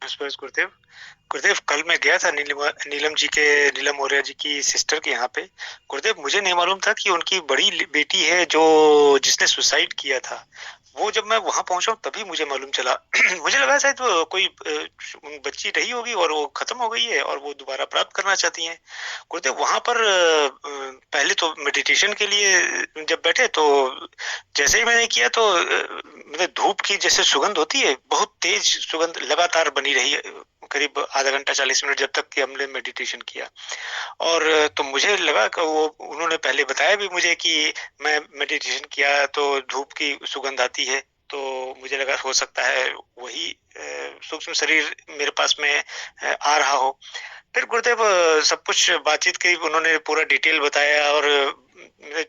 बस गुरुदेव। गुरुदेव, कल मैं गया था नीलम मौर्य जी की सिस्टर के यहाँ पे। गुरुदेव, मुझे नहीं मालूम था कि उनकी बड़ी बेटी है जो जिसने सुसाइड किया था। वो जब मैं वहां पहुंचा तभी मुझे मालूम चला। मुझे लगा शायद वो कोई बच्ची रही होगी और वो खत्म हो गई है और वो दोबारा प्राप्त करना चाहती हैं। गुरुदेव, वहां पर पहले तो मेडिटेशन के लिए जब बैठे तो जैसे ही मैंने किया तो मतलब धूप की जैसे सुगंध होती है, बहुत तेज सुगंध लगातार बनी रही, करीब आधा घंटा 40 मिनट, जब तक कि हमने मेडिटेशन किया। और तो मुझे लगा कि वो उन्होंने पहले बताया भी मुझे कि मैं मेडिटेशन किया तो धूप की सुगंध आती है। तो मुझे लगा हो सकता है वही सूक्ष्म शरीर मेरे पास में आ रहा हो। फिर गुरुदेव सब कुछ बातचीत की, उन्होंने पूरा डिटेल बताया और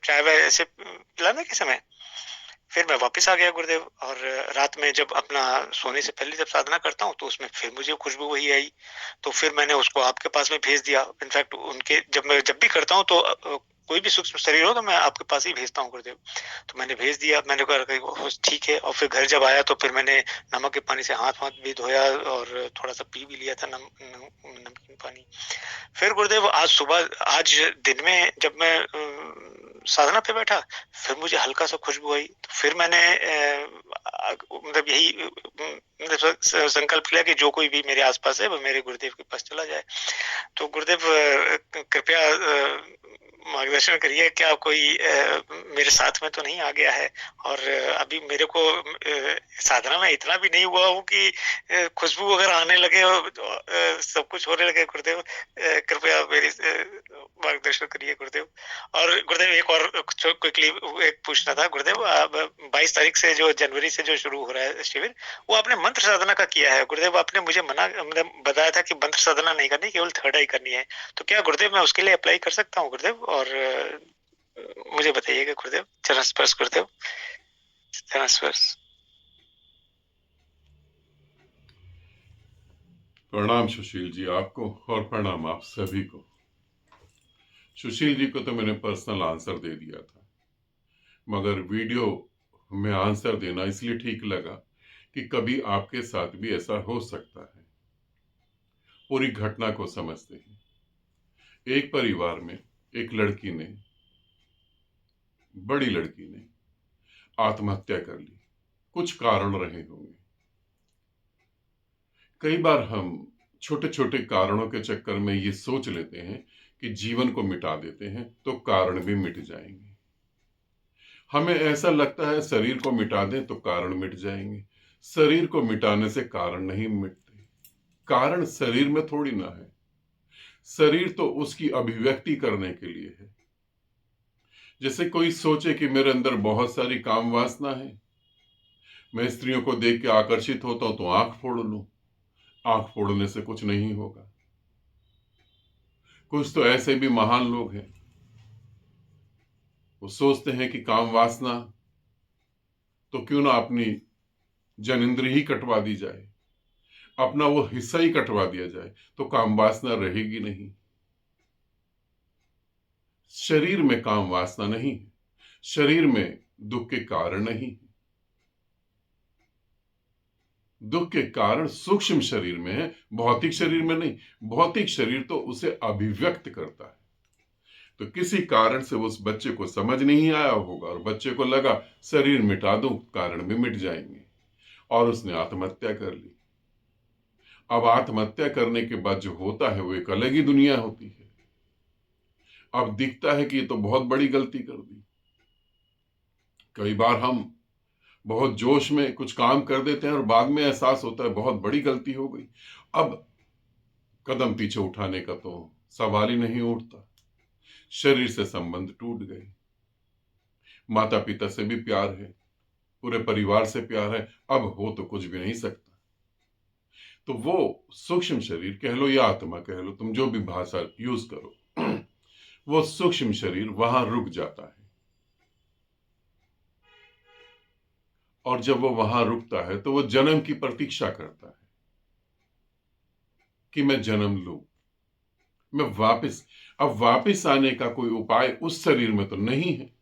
चाय वाय ऐसे पिलाने के समय फिर मैं वापस आ गया गुरुदेव। और रात में जब अपना सोने से पहले जब साधना करता हूँ तो उसमें फिर मुझे खुशबू वही आई। तो फिर मैंने उसको आपके पास में भेज दिया। इनफैक्ट उनके जब भी करता हूँ तो कोई भी सूक्ष्म शरीर हो तो मैं आपके पास ही भेजता हूँ गुरुदेव। तो मैंने भेज दिया, मैंने कहा कि वो ठीक है। और फिर घर जब आया तो फिर मैंने नमक के पानी से हाथ वाथ भी धोया और थोड़ा सा पी भी लिया था नमकीन पानी। फिर गुरुदेव आज दिन में जब मैं साधना पे बैठा, फिर मुझे हल्का सा खुशबू आई। तो फिर मैंने मतलब यही मतलब संकल्प लिया कि जो कोई भी मेरे आसपास है वो मेरे गुरुदेव के पास चला जाए। तो गुरुदेव कृपया मार्गदर्शन करिए, क्या कोई मेरे साथ में तो नहीं आ गया है? और अभी मेरे को साधना में इतना भी नहीं हुआ हूँ कि खुशबू अगर आने लगे और सब कुछ होने लगे गुरुदेव। कृपया मेरी मार्गदर्शन करिए गुरुदेव। और गुरुदेव एक और क्विकली एक पूछना था गुरुदेव, अब 22 तारीख से जो जनवरी से जो शुरू हो रहा है शिविर, वो आपने मंत्र साधना का किया है गुरुदेव। आपने मुझे मना मतलब बताया था कि मंत्र साधना नहीं करनी, केवल थर्ड आई करनी है। तो क्या गुरुदेव मैं उसके लिए अप्लाई कर सकता हूँ गुरुदेव? और मुझे बताइएगा गुरुदेव। चरण स्पर्श गुरुदेव, चरण स्पर्श। प्रणाम सुशील जी आपको, और प्रणाम आप सभी को। सुशील जी को तो मैंने पर्सनल आंसर दे दिया था, मगर वीडियो में आंसर देना इसलिए ठीक लगा कि कभी आपके साथ भी ऐसा हो सकता है। पूरी घटना को समझते हैं। एक परिवार में एक लड़की ने, बड़ी लड़की ने आत्महत्या कर ली। कुछ कारण रहे होंगे। कई बार हम छोटे छोटे कारणों के चक्कर में ये सोच लेते हैं कि जीवन को मिटा देते हैं तो कारण भी मिट जाएंगे। हमें ऐसा लगता है शरीर को मिटा दें तो कारण मिट जाएंगे। शरीर को मिटाने से कारण नहीं मिटते। कारण शरीर में थोड़ी ना है। शरीर तो उसकी अभिव्यक्ति करने के लिए है। जैसे कोई सोचे कि मेरे अंदर बहुत सारी काम वासना है, मैं स्त्रियों को देख के आकर्षित होता हूं तो आंख फोड़ लूं। आंख फोड़ने से कुछ नहीं होगा। कुछ तो ऐसे भी महान लोग हैं, वो सोचते हैं कि काम वासना तो क्यों ना अपनी जनिंद्री ही कटवा दी जाए, अपना वो हिस्सा ही कटवा दिया जाए, तो काम वासना रहेगी नहीं। शरीर में काम वासना नहीं है। शरीर में दुख के कारण नहीं है। दुख के कारण सूक्ष्म शरीर में है, भौतिक शरीर में नहीं। भौतिक शरीर तो उसे अभिव्यक्त करता है। तो किसी कारण से उस बच्चे को समझ नहीं आया होगा और बच्चे को लगा शरीर मिटा दूं, कारण भी मिट जाएंगे, और उसने आत्महत्या कर ली। अब आत्महत्या करने के बाद जो होता है वो एक अलग ही दुनिया होती है। अब दिखता है कि ये तो बहुत बड़ी गलती कर दी। कई बार हम बहुत जोश में कुछ काम कर देते हैं और बाद में एहसास होता है बहुत बड़ी गलती हो गई। अब कदम पीछे उठाने का तो सवाल ही नहीं उठता। शरीर से संबंध टूट गए। माता पिता से भी प्यार है, पूरे परिवार से प्यार है, अब हो तो कुछ भी नहीं सकता। तो वो सूक्ष्म शरीर कह लो या आत्मा कह लो, तुम जो भी भाषा यूज करो, वो सूक्ष्म शरीर वहां रुक जाता है। और जब वो वहां रुकता है तो वो जन्म की प्रतीक्षा करता है कि मैं जन्म लूं, मैं वापस। अब वापस आने का कोई उपाय उस शरीर में तो नहीं है।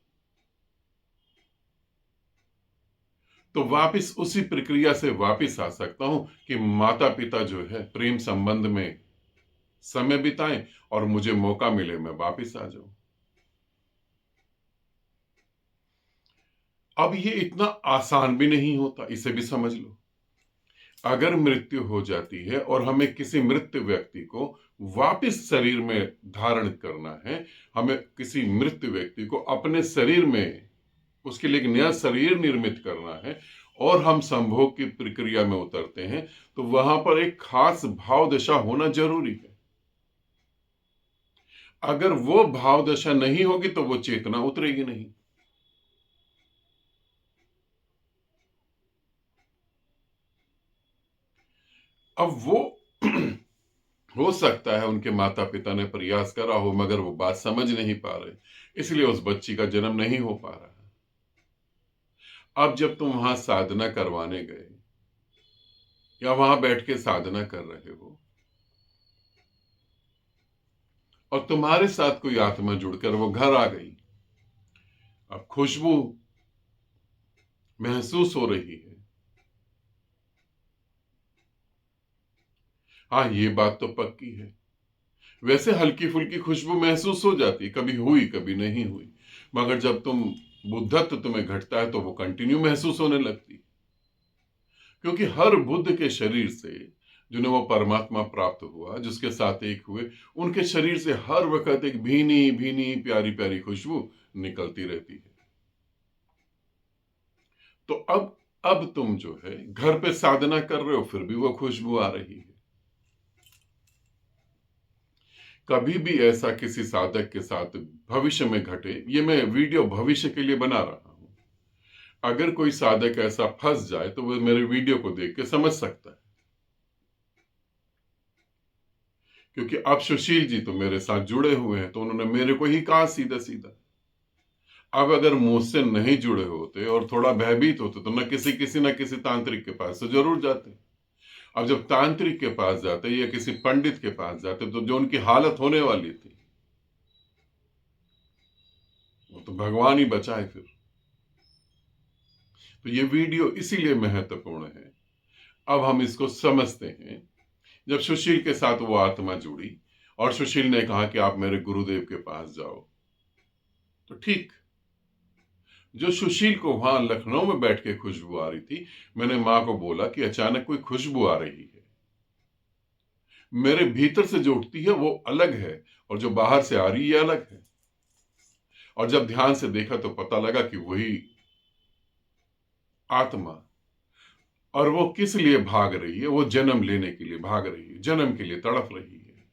तो वापस उसी प्रक्रिया से वापस आ सकता हूं कि माता पिता जो है प्रेम संबंध में समय बिताएं और मुझे मौका मिले मैं वापस आ जाऊं। अब ये इतना आसान भी नहीं होता, इसे भी समझ लो। अगर मृत्यु हो जाती है और हमें किसी मृत व्यक्ति को वापस शरीर में धारण करना है, हमें किसी मृत व्यक्ति को अपने शरीर में उसके लिए एक नया शरीर निर्मित करना है और हम संभोग की प्रक्रिया में उतरते हैं, तो वहां पर एक खास भाव दशा होना जरूरी है। अगर वो भाव दशा नहीं होगी तो वो चेतना उतरेगी नहीं। अब वो हो सकता है उनके माता पिता ने प्रयास करा हो मगर वो बात समझ नहीं पा रहे, इसलिए उस बच्ची का जन्म नहीं हो पा रहा। अब जब तुम वहां साधना करवाने गए या वहां बैठ के साधना कर रहे हो और तुम्हारे साथ कोई आत्मा जुड़कर वो घर आ गई, अब खुशबू महसूस हो रही है। हाँ, ये बात तो पक्की है। वैसे हल्की फुल्की खुशबू महसूस हो जाती, कभी हुई कभी नहीं हुई, मगर जब तुम बुद्धत्व तुम्हें घटता है तो वो कंटिन्यू महसूस होने लगती। क्योंकि हर बुद्ध के शरीर से जिन्हें वो परमात्मा प्राप्त हुआ, जिसके साथ एक हुए, उनके शरीर से हर वक्त एक भीनी भीनी प्यारी प्यारी खुशबू निकलती रहती है। तो अब तुम जो है घर पे साधना कर रहे हो, फिर भी वो खुशबू आ रही है। कभी भी ऐसा किसी साधक के साथ भविष्य में घटे, ये मैं वीडियो भविष्य के लिए बना रहा हूं, अगर कोई साधक ऐसा फंस जाए तो वो मेरे वीडियो को देख के समझ सकता है। क्योंकि अब सुशील जी तो मेरे साथ जुड़े हुए हैं, तो उन्होंने मेरे को ही कहा सीधा सीधा। अब अगर मुझसे नहीं जुड़े होते और थोड़ा भयभीत होते तो न किसी तांत्रिक के पास तो जरूर जाते। अब जब तांत्रिक के पास जाते या किसी पंडित के पास जाते तो जो उनकी हालत होने वाली थी, वो तो भगवान ही बचाए फिर। तो ये वीडियो इसीलिए महत्वपूर्ण है। अब हम इसको समझते हैं। जब सुशील के साथ वो आत्मा जुड़ी और सुशील ने कहा कि आप मेरे गुरुदेव के पास जाओ, तो ठीक, जो सुशील को वहां लखनऊ में बैठ के खुशबू आ रही थी, मैंने मां को बोला कि अचानक कोई खुशबू आ रही है, मेरे भीतर से जो उठती है वो अलग है और जो बाहर से आ रही है अलग है। और जब ध्यान से देखा तो पता लगा कि वही आत्मा, और वो किस लिए भाग रही है, वो जन्म लेने के लिए भाग रही है, जन्म के लिए तड़प रही है।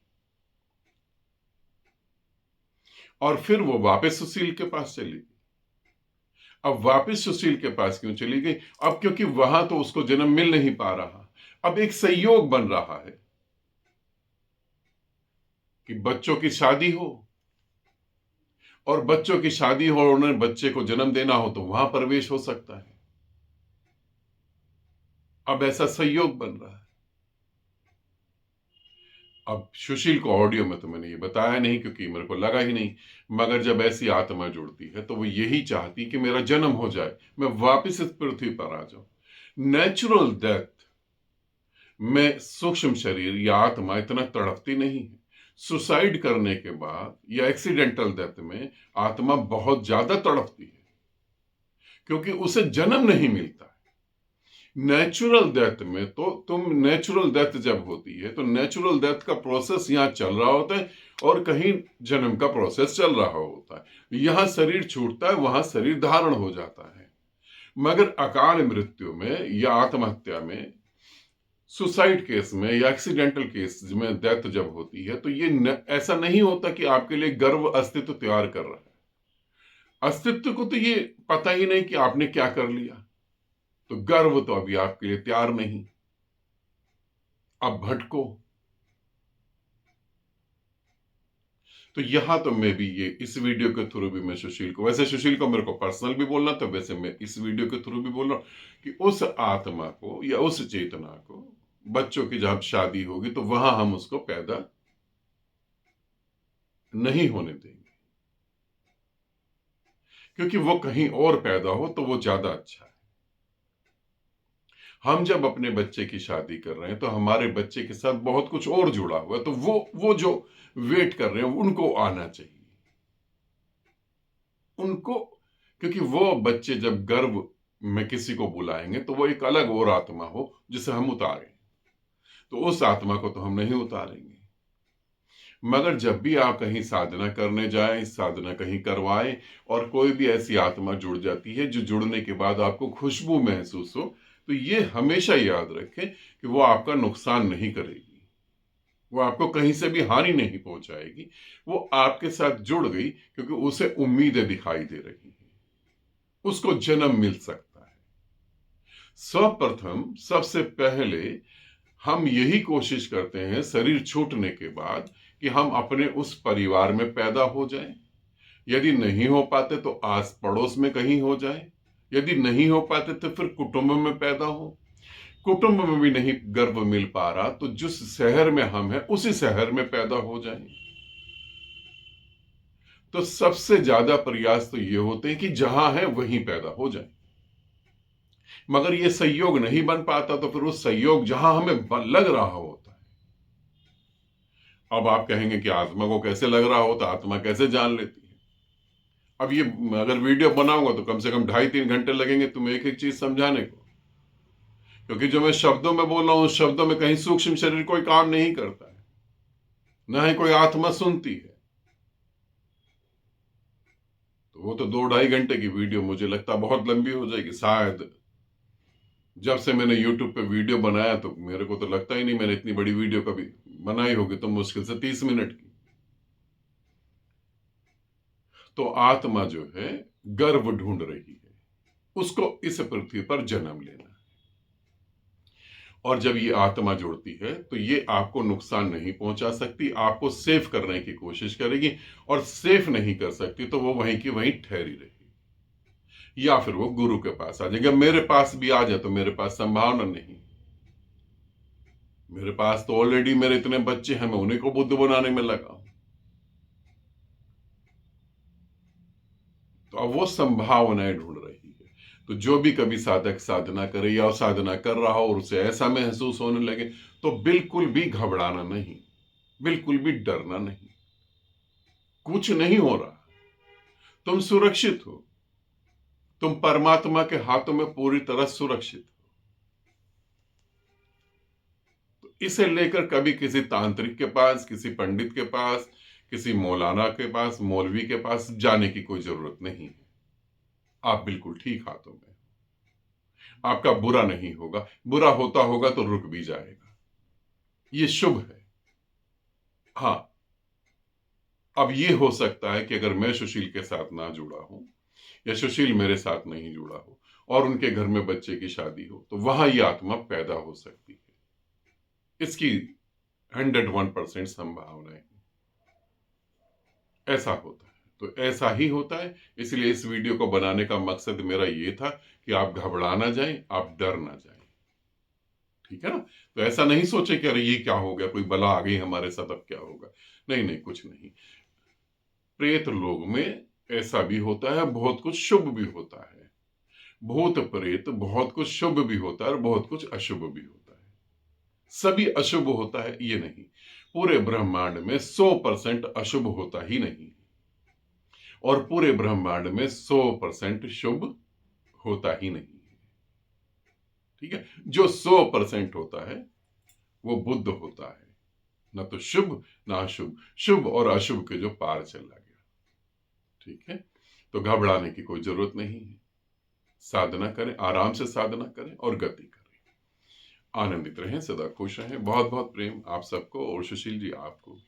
और फिर वो वापस सुशील के पास चली गई। अब वापस सुशील के पास क्यों चली गई? अब क्योंकि वहां तो उसको जन्म मिल नहीं पा रहा। अब एक संयोग बन रहा है कि बच्चों की शादी हो, और बच्चों की शादी हो और उन्हें बच्चे को जन्म देना हो तो वहां प्रवेश हो सकता है। अब ऐसा संयोग बन रहा है। अब सुशील को ऑडियो में तो मैंने ये बताया नहीं क्योंकि मेरे को लगा ही नहीं, मगर जब ऐसी आत्मा जुड़ती है तो वो यही चाहती कि मेरा जन्म हो जाए, मैं वापस इस पृथ्वी पर आ जाऊं। नेचुरल डेथ में सूक्ष्म शरीर या आत्मा इतना तड़पती नहीं है। सुसाइड करने के बाद या एक्सीडेंटल डेथ में आत्मा बहुत ज्यादा तड़पती है क्योंकि उसे जन्म नहीं मिलता। नेचुरल डेथ में तो नेचुरल डेथ जब होती है तो नेचुरल डेथ का प्रोसेस यहाँ चल रहा होता है और कहीं जन्म का प्रोसेस चल रहा होता है। यहां शरीर छूटता है, वहां शरीर धारण हो जाता है। मगर अकाल मृत्यु में या आत्महत्या में, सुसाइड केस में या एक्सीडेंटल केस में डेथ जब होती है तो ये ऐसा नहीं होता कि आपके लिए गर्व अस्तित्व तैयार कर रहा है। अस्तित्व को तो ये पता ही नहीं कि आपने क्या कर लिया, तो गर्व तो अभी आपके लिए तैयार नहीं। अब भटको। तो यहां तो मैं भी ये इस वीडियो के थ्रू भी मैं सुशील को, वैसे सुशील को मेरे को पर्सनल भी बोलना था, वैसे मैं इस वीडियो के थ्रू भी बोल रहा हूं कि उस आत्मा को या उस चेतना को बच्चों की जब शादी होगी तो वहां हम उसको पैदा नहीं होने देंगे, क्योंकि वो कहीं और पैदा हो तो वो ज्यादा अच्छा है। हम जब अपने बच्चे की शादी कर रहे हैं तो हमारे बच्चे के साथ बहुत कुछ और जुड़ा हुआ है, तो वो जो वेट कर रहे हैं उनको आना चाहिए उनको, क्योंकि वो बच्चे जब गर्भ में किसी को बुलाएंगे तो वो एक अलग और आत्मा हो जिसे हम उतारें, तो उस आत्मा को तो हम नहीं उतारेंगे। मगर जब भी आप कहीं साधना करने जाएं, साधना कहीं करवाएं और कोई भी ऐसी आत्मा जुड़ जाती है जो जुड़ने के बाद आपको खुशबू महसूस हो, तो ये हमेशा याद रखें कि वो आपका नुकसान नहीं करेगी, वो आपको कहीं से भी हानि नहीं पहुंचाएगी। वो आपके साथ जुड़ गई क्योंकि उसे उम्मीदें दिखाई दे रही हैं, उसको जन्म मिल सकता है। सर्वप्रथम सबसे पहले हम यही कोशिश करते हैं शरीर छूटने के बाद कि हम अपने उस परिवार में पैदा हो जाएं। यदि नहीं हो पाते तो आस पड़ोस में कहीं हो जाए, यदि नहीं हो पाते तो फिर कुटुंब में पैदा हो, कुटुंब में भी नहीं गर्भ मिल पा रहा तो जिस शहर में हम हैं उसी शहर में पैदा हो जाए। तो सबसे ज्यादा प्रयास तो ये होते हैं कि जहां है वहीं पैदा हो जाए। मगर ये संयोग नहीं बन पाता तो फिर उस संयोग जहां हमें लग रहा होता है। अब आप कहेंगे कि आत्मा को कैसे लग रहा होता, आत्मा कैसे जान लेती है? अब ये अगर वीडियो बनाऊंगा तो कम से कम 2.5-3 घंटे लगेंगे तुम्हें एक एक चीज समझाने को, क्योंकि जो मैं शब्दों में बोल रहा हूं उस शब्दों में कहीं सूक्ष्म शरीर कोई काम नहीं करता है, ना ही कोई आत्मा सुनती है। तो वो तो 2-2.5 घंटे की वीडियो मुझे लगता बहुत लंबी हो जाएगी शायद। जब से मैंने यूट्यूब पे वीडियो बनाया तो मेरे को तो लगता ही नहीं मैंने इतनी बड़ी वीडियो कभी बनाई होगी, तो मुश्किल से 30 मिनट की। तो आत्मा जो है गर्भ ढूंढ रही है, उसको इस पृथ्वी पर जन्म लेना है। और जब ये आत्मा जुड़ती है तो ये आपको नुकसान नहीं पहुंचा सकती, आपको सेफ करने की कोशिश करेगी, और सेफ नहीं कर सकती तो वो वहीं की वहीं ठहरी रहेगी, या फिर वो गुरु के पास आ जाएगी। मेरे पास भी आ जाए तो मेरे पास संभावना नहीं, मेरे पास तो ऑलरेडी मेरे इतने बच्चे हैं, मैं उन्हीं को बुद्ध बनाने में लगा हूं। तो अब वो संभावनाएं ढूंढ रही है। तो जो भी कभी साधक साधना करे या साधना कर रहा हो और उसे ऐसा महसूस होने लगे तो बिल्कुल भी घबराना नहीं, बिल्कुल भी डरना नहीं। कुछ नहीं हो रहा, तुम सुरक्षित हो, तुम परमात्मा के हाथों में पूरी तरह सुरक्षित हो। तो इसे लेकर कभी किसी तांत्रिक के पास, किसी पंडित के पास, किसी मौलाना के पास, मौलवी के पास जाने की कोई जरूरत नहीं है। आप बिल्कुल ठीक हाथों में, आपका बुरा नहीं होगा, बुरा होता होगा तो रुक भी जाएगा, ये शुभ है। हाँ, अब ये हो सकता है कि अगर मैं सुशील के साथ ना जुड़ा हूं या सुशील मेरे साथ नहीं जुड़ा हो और उनके घर में बच्चे की शादी हो तो वहां ये आत्मा पैदा हो सकती है। इसकी 101% संभावना है। ऐसा होता है तो ऐसा ही होता है। इसलिए इस वीडियो को बनाने का मकसद मेरा ये था कि आप घबरा ना जाएं, आप डर ना जाएं, ठीक है ना। तो ऐसा नहीं सोचे कि अरे ये क्या हो गया, कोई बला आ गई हमारे साथ, अब क्या होगा। नहीं नहीं, कुछ नहीं। प्रेत लोग में ऐसा भी होता है, बहुत कुछ शुभ भी होता है। भूत प्रेत बहुत कुछ शुभ भी होता है और बहुत कुछ अशुभ भी होता है। सभी अशुभ होता है ये नहीं, पूरे ब्रह्मांड में 100% अशुभ होता ही नहीं, और पूरे ब्रह्मांड में 100% शुभ होता ही नहीं, ठीक है। जो 100% होता है वो बुद्ध होता है, ना तो शुभ ना अशुभ, शुभ और अशुभ के जो पार चला गया, ठीक है। तो घबराने की कोई जरूरत नहीं है। साधना करें, आराम से साधना करें और गति करें। आनंदित रहें, सदा खुश रहें। बहुत बहुत प्रेम आप सबको और सुशील जी आपको।